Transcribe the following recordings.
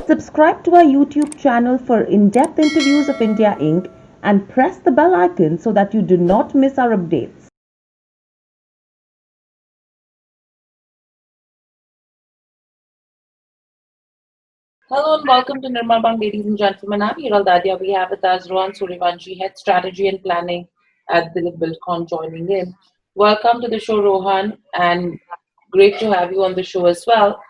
Subscribe to our YouTube channel for in-depth interviews of India Inc. and press the bell icon so that you do not miss our updates. Hello and welcome to Nirmal, ladies and gentlemen. I'm Hiral Dadia. We have with us Rohan, Suryavanshi, Head Strategy and Planning at Dilip Buildcon joining in. Welcome to the show, Rohan, and great to have you on the show as well.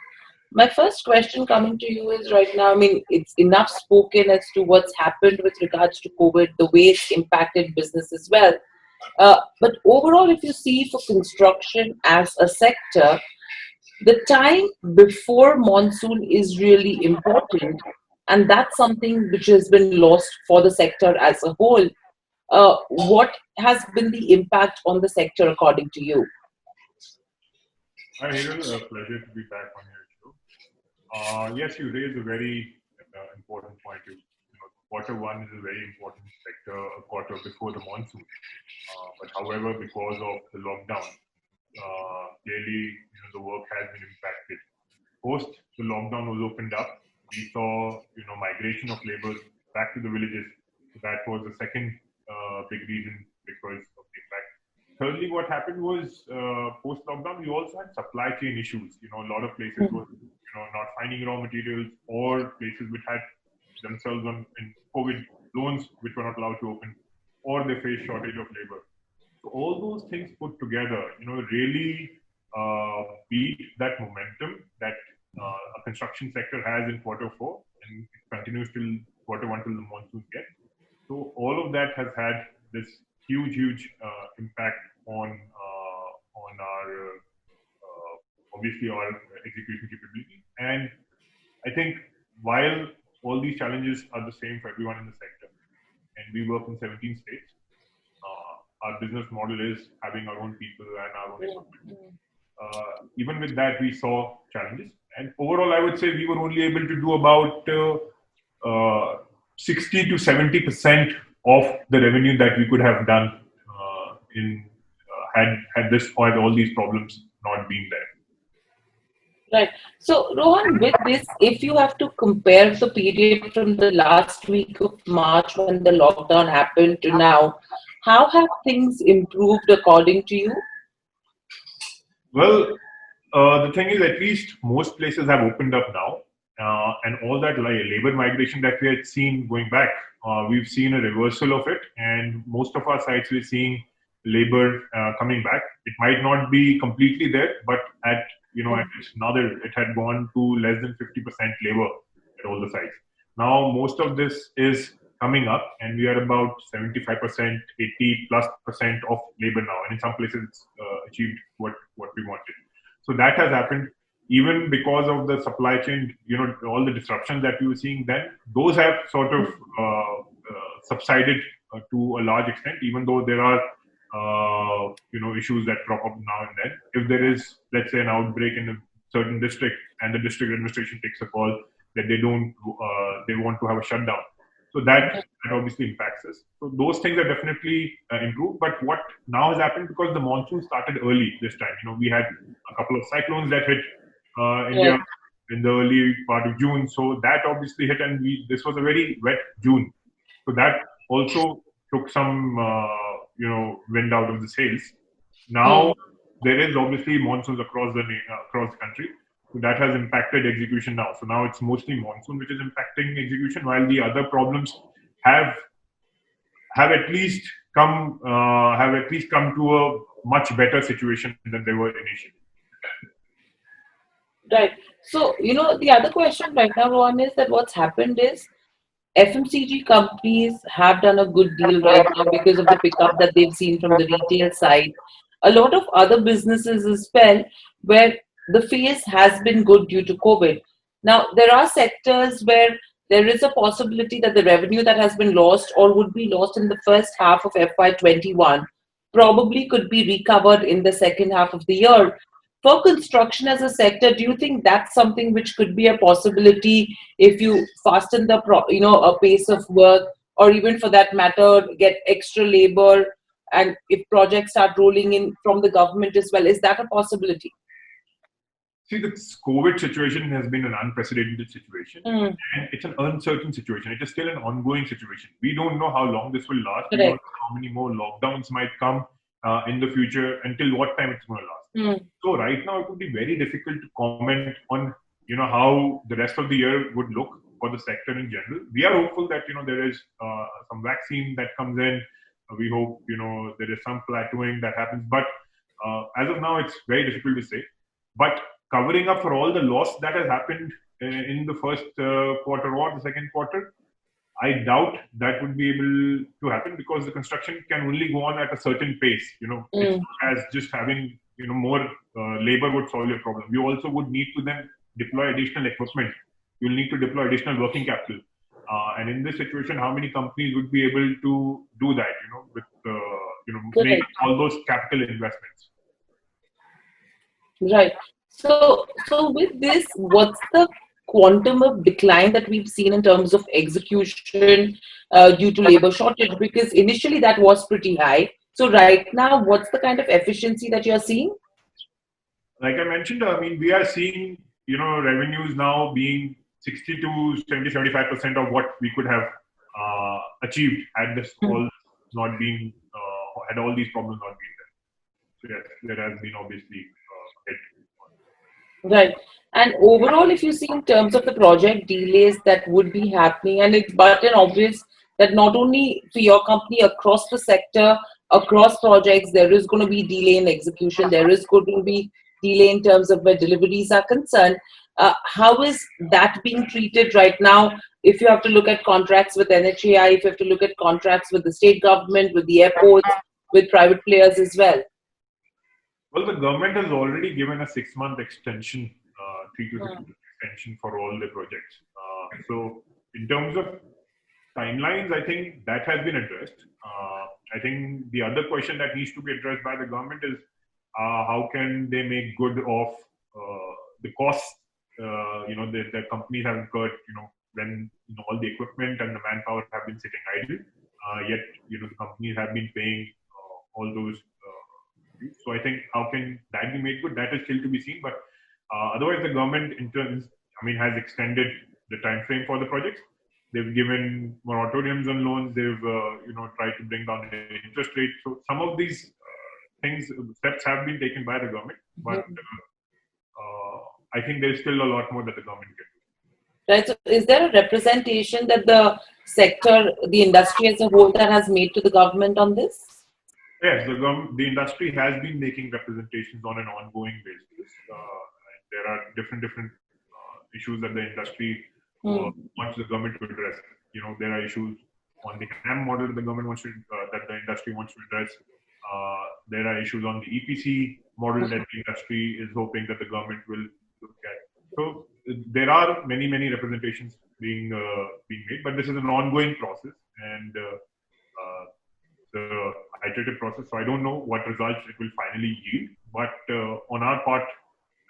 My first question coming to you is right now, I mean, it's enough spoken as to what's happened with regards to COVID, the way it's impacted business as well. But overall, if you see for construction as a sector, the time before monsoon is really important, and that's something which has been lost for the sector as a whole. What has been the impact on the sector according to you? Hi, Hiral. A pleasure to be back on your show. Yes, you raised a very important point. Quarter one is a very important sector, a quarter before the monsoon. But however, because of the lockdown, clearly the work has been impacted. Post the lockdown was opened up, we saw migration of labour back to the villages. So that was the second big reason because of the impact. Thirdly, what happened was post lockdown, we also had supply chain issues. A lot of places were not finding raw materials, or places which had themselves on in COVID loans which were not allowed to open, or they faced shortage of labor. So all those things put together, really beat that momentum that a construction sector has in quarter four, and it continues till quarter one till the monsoon gets. So all of that has had this huge impact on our obviously our execution capability. And I think while all these challenges are the same for everyone in the sector, and we work in 17 states, our business model is having our own people and our own equipment. Even with that, we saw challenges. And overall, I would say we were only able to do about 60 to 70% of the revenue that we could have done had all these problems not been there. Right. So, Rohan, with this, if you have to compare the period from the last week of March when the lockdown happened to now, how have things improved according to you? Well, the thing is, at least most places have opened up now, and all that labor migration that we had seen going back, we've seen a reversal of it, and most of our sites we're seeing labor coming back. It might not be completely there, but at another, it had gone to less than 50% labor at all the sites. Now most of this is coming up, and we are about 75%, 80+% of labor now, and in some places it's achieved what we wanted. So that has happened. Even because of the supply chain, all the disruptions that we were seeing then, those have sort of subsided to a large extent, even though there are issues that crop up now and then. If there is, let's say, an outbreak in a certain district, and the district administration takes a call that they want to have a shutdown, so that obviously impacts us. So those things are definitely improved. But what now has happened, because the monsoon started early this time, we had a couple of cyclones that hit India in the early part of June. So that obviously hit, and this was a very wet June. So that also took some wind out of the sails. Now there is obviously monsoons across the country. So that has impacted execution now. So now it's mostly monsoon which is impacting execution, while the other problems have at least come to a much better situation than they were initially. Right. So, the other question right now, Rohan, is that what's happened is FMCG companies have done a good deal right now because of the pickup that they've seen from the retail side. A lot of other businesses as well, where the phase has been good due to COVID. Now, there are sectors where there is a possibility that the revenue that has been lost or would be lost in the first half of FY21 probably could be recovered in the second half of the year. For construction as a sector, do you think that's something which could be a possibility if you fasten the a pace of work, or even for that matter get extra labor, and if projects start rolling in from the government as well, is that a possibility? See, the COVID situation has been an unprecedented situation, Mm. and it's an uncertain situation. It is still an ongoing situation. We don't know how long this will last. We don't Correct. know how many more lockdowns might come in the future, until what time it's going to last. Mm. So right now, it would be very difficult to comment on how the rest of the year would look for the sector in general. We are hopeful that there is some vaccine that comes in. We hope there is some plateauing that happens, but as of now, it's very difficult to say. But covering up for all the loss that has happened in the first quarter or the second quarter, I doubt that would be able to happen, because the construction can only go on at a certain pace. It's Mm. not as just having more labor would solve your problem. You also would need to then deploy additional equipment. You'll need to deploy additional working capital. And in this situation, how many companies would be able to do that? With make Correct. all those capital investments. Right. So with this, what's the quantum of decline that we've seen in terms of execution due to labor shortage? Because initially that was pretty high. So right now, what's the kind of efficiency that you're seeing? Like I mentioned, I mean, we are seeing, revenues now being 60 to 70, 75% of what we could have achieved had this all not been, had all these problems not been there. So yes, there has been obviously hit. Right. And overall, if you see in terms of the project delays that would be happening, and it's but and obvious that not only for your company, across the sector, across projects, there is going to be delay in execution. There is going to be delay in terms of where deliveries are concerned. How is that being treated right now? If you have to look at contracts with NHAI, if you have to look at contracts with the state government, with the airports, with private players as well. Well, the government has already given a 6-month extension, 3 to 6 Mm. month extension for all the projects. So in terms of timelines, I think that has been addressed. I think the other question that needs to be addressed by the government is how can they make good of the costs the companies have incurred, when all the equipment and the manpower have been sitting idle, yet the companies have been paying all those. So I think how can that be made good? That is still to be seen. But otherwise, the government has extended the time frame for the projects. They've given moratoriums on loans. They've tried to bring down the interest rate. So some of these steps have been taken by the government, but I think there's still a lot more that the government can do. Right. So is there a representation that the sector, the industry as a whole, that has made to the government on this? Yes, the industry has been making representations on an ongoing basis. And there are different issues that the industry wants the government to address. There are issues on the HAM model that the government wants to, that the industry wants to address. There are issues on the EPC model that the industry is hoping that the government will look at. So there are many representations being made, but this is an ongoing process, and the iterative process. So I don't know what results it will finally yield, but on our part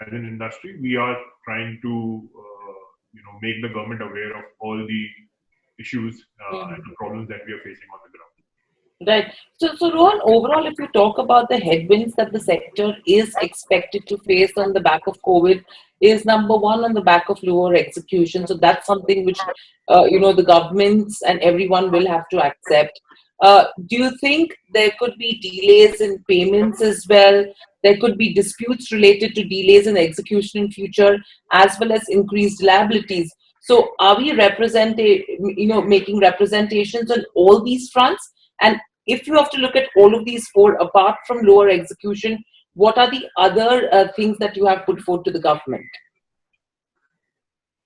as an industry, we are trying to make the government aware of all the issues and the problems that we are facing on the ground. Right. So Rohan, overall, if you talk about the headwinds that the sector is expected to face on the back of COVID, is number one on the back of lower execution. So that's something which, the governments and everyone will have to accept. Do you think there could be delays in payments as well? There could be disputes related to delays in execution in future, as well as increased liabilities. So are we making representations on all these fronts? And if you have to look at all of these four, apart from lower execution, what are the other things that you have put forward to the government?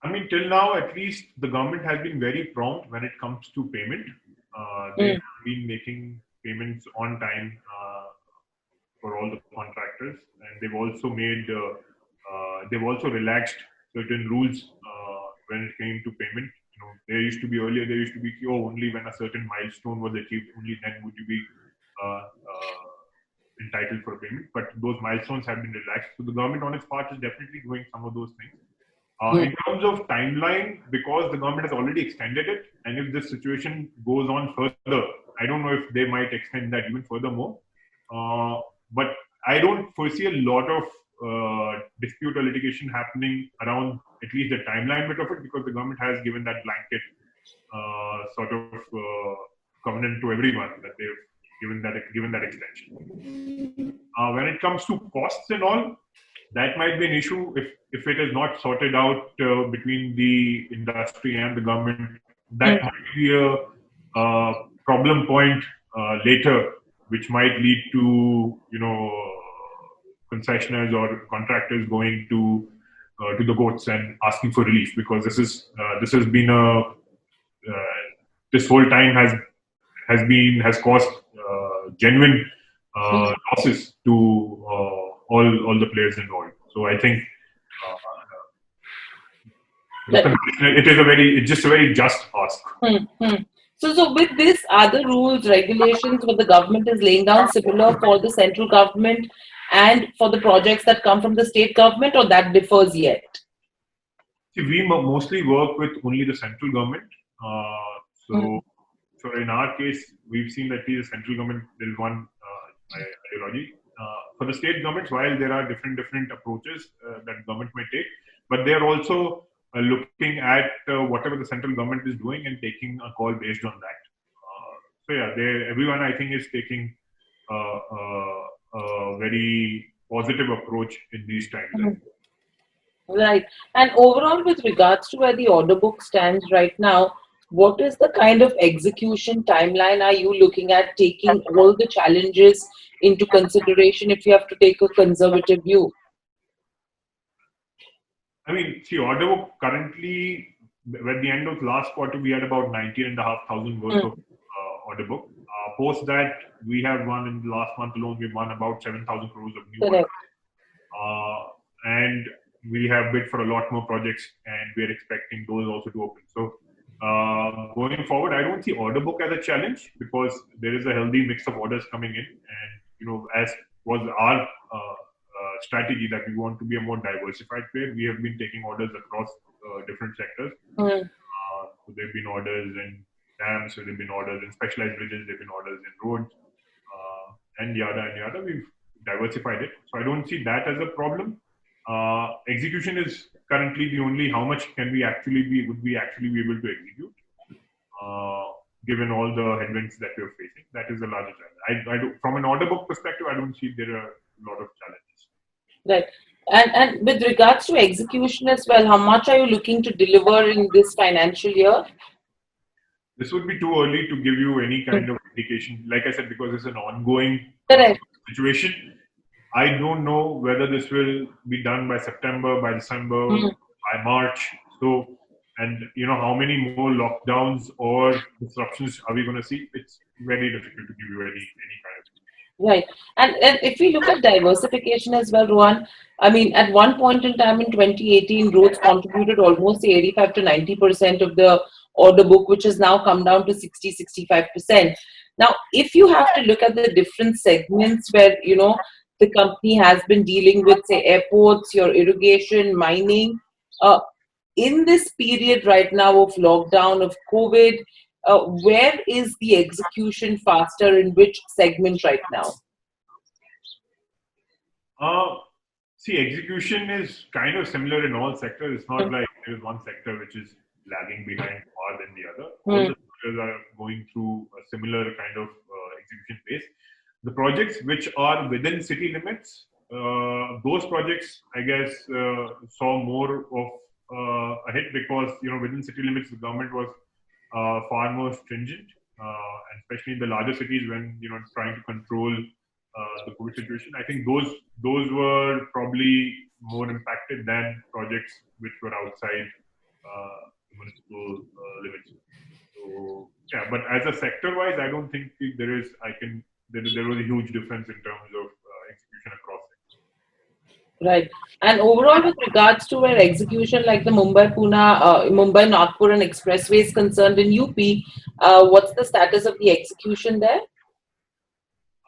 I mean, till now, at least the government has been very prompt when it comes to payment. They have been making payments on time for all the contractors, and they've also relaxed certain rules when it came to payment. There used to be only when a certain milestone was achieved, only then would you be entitled for payment. But those milestones have been relaxed. So the government on its part is definitely doing some of those things. In terms of timeline, because the government has already extended it, and if this situation goes on further, I don't know if they might extend that even furthermore. But I don't foresee a lot of dispute or litigation happening around at least the timeline bit of it, because the government has given that blanket sort of covenant to everyone that they've given that extension. When it comes to costs and all, that might be an issue if it is not sorted out between the industry and the government. That might be a problem point later, which might lead to concessionaires or contractors going to the courts and asking for relief, because this has been this whole time has caused genuine losses to all the players involved. So I think it's just a very just ask. So with this, are the rules, regulations what the government is laying down similar for the central government and for the projects that come from the state government, or that differs yet? See, we mostly work with only the central government. So in our case, we've seen that the central government, there is one ideology. For the state governments, while there are different approaches that government may take, but they are also looking at whatever the central government is doing and taking a call based on that. So yeah, everyone I think is taking a very positive approach in these times. Right. And overall, with regards to where the order book stands right now, what is the kind of execution timeline are you looking at, taking all the challenges into consideration if you have to take a conservative view? I mean, see, order book currently, at the end of last quarter, we had about 19,500 worth of order book. Post that, we have won in the last month alone, we've won about 7,000 crores of new orders. And we have bid for a lot more projects, and we're expecting those also to open. So going forward, I don't see order book as a challenge, because there is a healthy mix of orders coming in, and as was our strategy that we want to be a more diversified player, we have been taking orders across different sectors. So there've been orders in dams, so there've been orders in specialized bridges, there've been orders in roads, and yada. We've diversified it, so I don't see that as a problem. Execution is currently the only how much would we actually be able to execute, given all the headwinds that we're facing. That is the larger challenge. From an order book perspective, I don't see there are a lot of challenges. Right. And with regards to execution as well, how much are you looking to deliver in this financial year? This would be too early to give you any kind of indication. Like I said, because it's an ongoing situation. I don't know whether this will be done by September, by December, by March. So, and how many more lockdowns or disruptions are we going to see? It's very difficult to give you any kind of. Right. And if we look at diversification as well, Rohan, I mean, at one point in time in 2018, roads contributed almost 85 to 90% of the order book, which has now come down to 60-65%. Now, if you have to look at the different segments where, the company has been dealing with, say, airports, your irrigation, mining, in this period right now of lockdown, of COVID, where is the execution faster in which segment right now? See, execution is kind of similar in all sectors. It's not like there is one sector which is lagging behind more than the other. All the sectors are going through a similar kind of execution phase. The projects which are within city limits, those projects, I guess, saw more of a hit, because within city limits the government was far more stringent, and especially in the larger cities when trying to control the COVID situation. I think those were probably more impacted than projects which were outside the municipal limits. So yeah, but as a sector-wise, I don't think there was a huge difference in terms of execution across sectors. Right. And overall, with regards to where execution like the Mumbai-Nagpur and expressway is concerned in UP, what's the status of the execution there?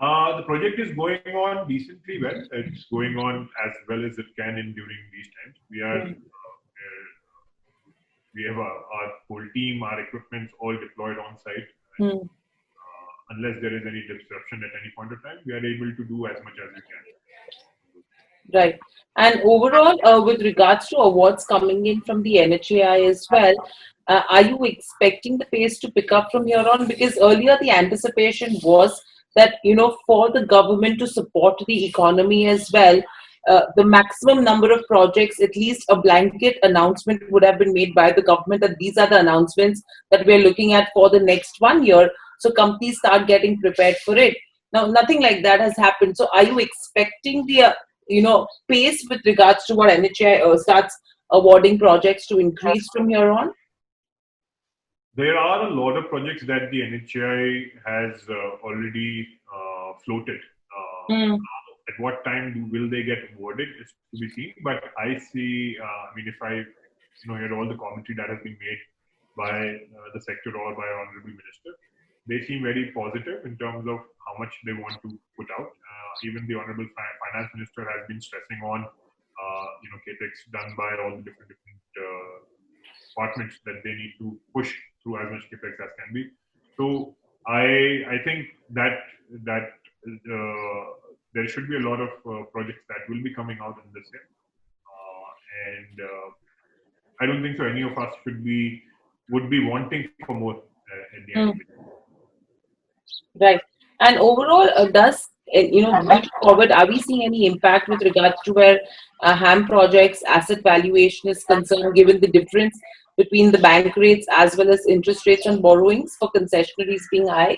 The project is going on decently well. It's going on as well as it can during these times. We have our whole team, our equipment all deployed on site. Unless there is any disruption at any point of time, we are able to do as much as we can. Right. And overall, with regards to awards coming in from the NHAI as well, are you expecting the pace to pick up from here on? Because earlier the anticipation was that, for the government to support the economy as well, the maximum number of projects, at least a blanket announcement would have been made by the government that these are the announcements that we're looking at for the next 1 year. So companies start getting prepared for it. Now, nothing like that has happened. So are you expecting the pace with regards to what NHI starts awarding projects to increase from here on? There are a lot of projects that the NHI has already floated. Mm. At what time will they get awarded is to be seen. But I see, if I hear all the commentary that has been made by the sector or by Honorable Minister, they seem very positive in terms of how much they want to put out. Even the Honorable Finance Minister has been stressing on, capex done by all the different departments that they need to push through as much capex as can be. So I think that there should be a lot of projects that will be coming out in this year, and I don't think so any of us would be wanting for more at the end of it. Right. And overall, moving forward, are we seeing any impact with regards to where HAM projects asset valuation is concerned, given the difference between the bank rates as well as interest rates on borrowings for concessionaries being high?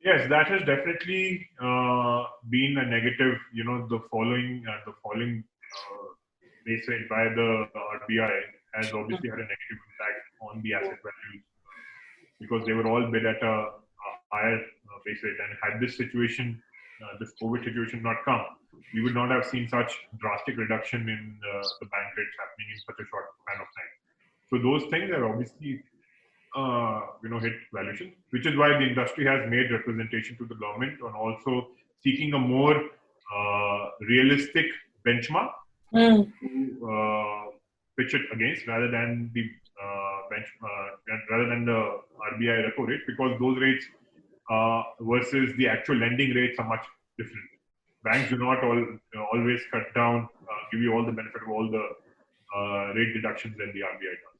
Yes, that has definitely been a negative. The following base rate by the RBI has obviously had a negative impact on the asset values because they were all bid at a higher base rate. And had this situation, this COVID situation not come, we would not have seen such drastic reduction in the bank rates happening in such a short span of time. So those things are obviously hit valuation, which is why the industry has made representation to the government on also seeking a more realistic benchmark to pitch it against rather than the RBI repo rate, because those rates versus the actual lending rates are much different. Banks do not always cut down, give you all the benefit of all the rate deductions that the RBI does.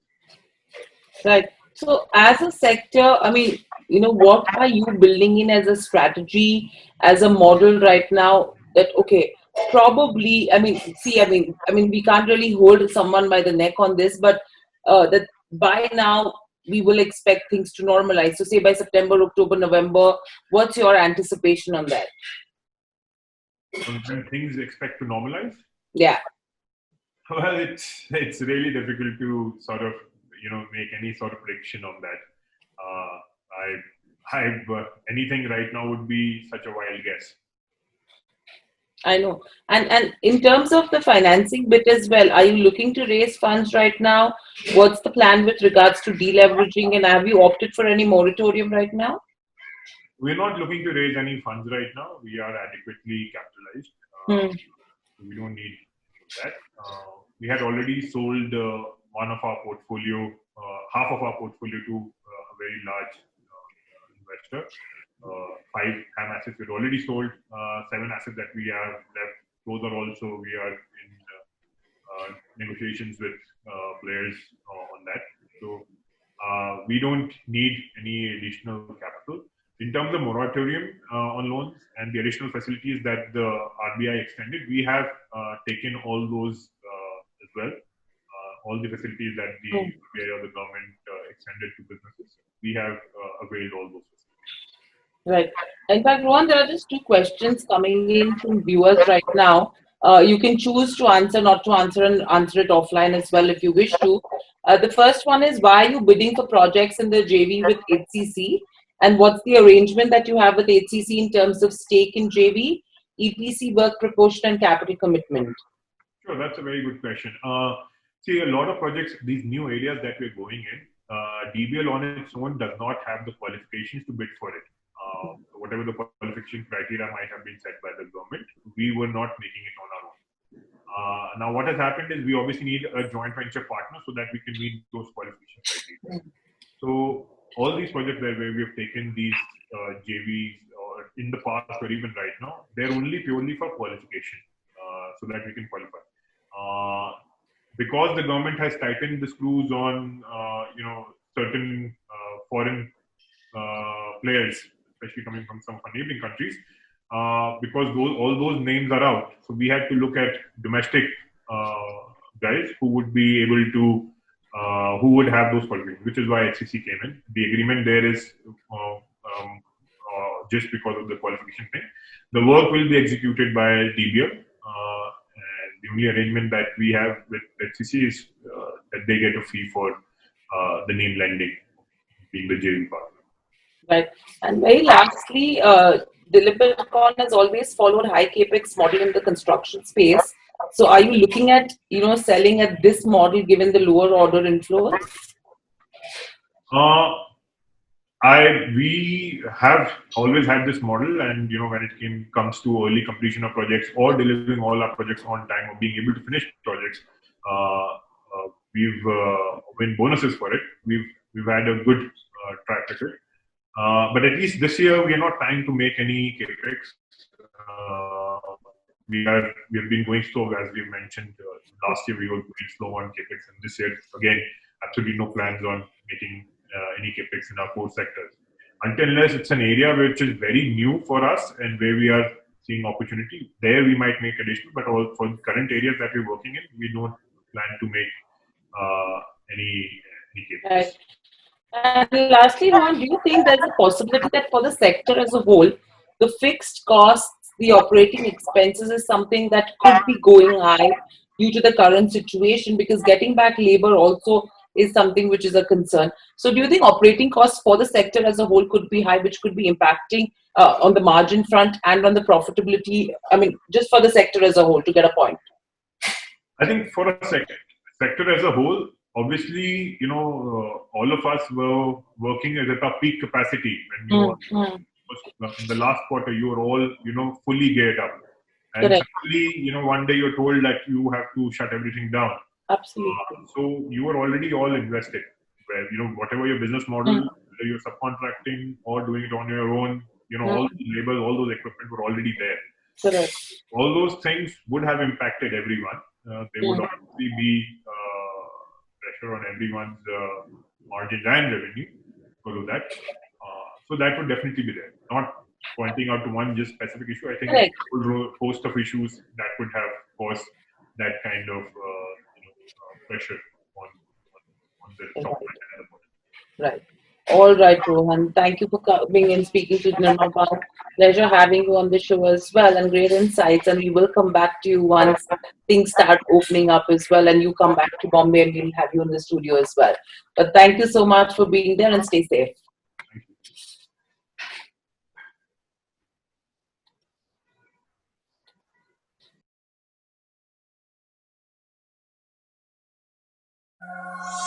Right. So, as a sector, what are you building in as a strategy, as a model right now? That okay, probably. We can't really hold someone by the neck on this, but that by now we will expect things to normalize. So, say by September, October, November, what's your anticipation on that? When things expect to normalize? Yeah. Well, it's really difficult to sort of make any sort of prediction on that. Anything right now would be such a wild guess. I know. And in terms of the financing bit as well, are you looking to raise funds right now? What's the plan with regards to deleveraging, and have you opted for any moratorium right now? We're not looking to raise any funds right now. We are adequately capitalized. We don't need that. We had already sold one of our portfolio, half of our portfolio to a very large investor. 5 HAM assets we'd already sold. 7 assets that we have left. Those are also, we are in negotiations with players on that. So we don't need any additional capital. In terms of moratorium on loans and the additional facilities that the RBI extended, we have taken all those as well. All the facilities that the RBI or the government extended to businesses, we have availed all those facilities. Right. In fact, Rohan, there are just 2 questions coming in from viewers right now. You can choose to answer, not to answer, and answer it offline as well if you wish to. The first one is, why are you bidding for projects in the JV with HCC? And what's the arrangement that you have with HCC in terms of stake in JV, EPC work proportion, and capital commitment? Sure, that's a very good question. See, a lot of projects, these new areas that we're going in, DBL on its own does not have the qualifications to bid for it. Whatever the qualification criteria might have been set by the government, we were not making it on our own. Now, what has happened is we obviously need a joint venture partner so that we can meet those qualification criteria. So all these projects where we have taken these JVs or in the past or even right now, they're only purely for qualification. so that we can qualify. Because the government has tightened the screws on certain foreign players, especially coming from some neighboring countries, because all those names are out. So we had to look at domestic guys who would be able to, who would have those qualifications, which is why HCC came in. The agreement there is just because of the qualification thing. The work will be executed by Dadia. And the only arrangement that we have with HCC is that they get a fee for the name lending, being the JV partner. Right. And very lastly, Dilip Buildcon has always followed high capex model in the construction space. So are you looking at, selling at this model given the lower order inflows? We have always had this model, and when it comes to early completion of projects or delivering all our projects on time or being able to finish projects, we've win bonuses for it. We've had a good track record. But at least this year, we are not trying to make any capex. We have been going slow, as we mentioned. Last year, we were going slow on capex, and this year, again, absolutely no plans on making any capex in our core sectors. Unless it's an area which is very new for us and where we are seeing opportunity, there we might make additional. But all for the current areas that we're working in, we don't plan to make any capex. Right. And lastly, Rohan, do you think there's a possibility that for the sector as a whole, the fixed costs, the operating expenses is something that could be going high due to the current situation, because getting back labor also is something which is a concern. So do you think operating costs for the sector as a whole could be high, which could be impacting on the margin front and on the profitability? I mean, just for the sector as a whole, to get a point. I think for a sector as a whole, obviously, all of us were working at a peak capacity when in the last quarter, you were all, fully geared up. And suddenly, one day you're told that you have to shut everything down. Absolutely. So you were already all invested. Where, whatever your business model, whether you're subcontracting or doing it on your own, all the labor, all those equipment were already there. Correct. All those things would have impacted everyone. There would obviously be pressure on everyone's margins and revenue because of that. So that would definitely be there. Not pointing out to one just specific issue. I think a whole host of issues that could have caused that kind of pressure on the top line and the bottom. Right. All right, Rohan. Thank you for coming and speaking to Nirmal. Pleasure having you on the show as well, and great insights. And we will come back to you once things start opening up as well, and you come back to Bombay, and we'll have you in the studio as well. But thank you so much for being there, and stay safe. Thank you.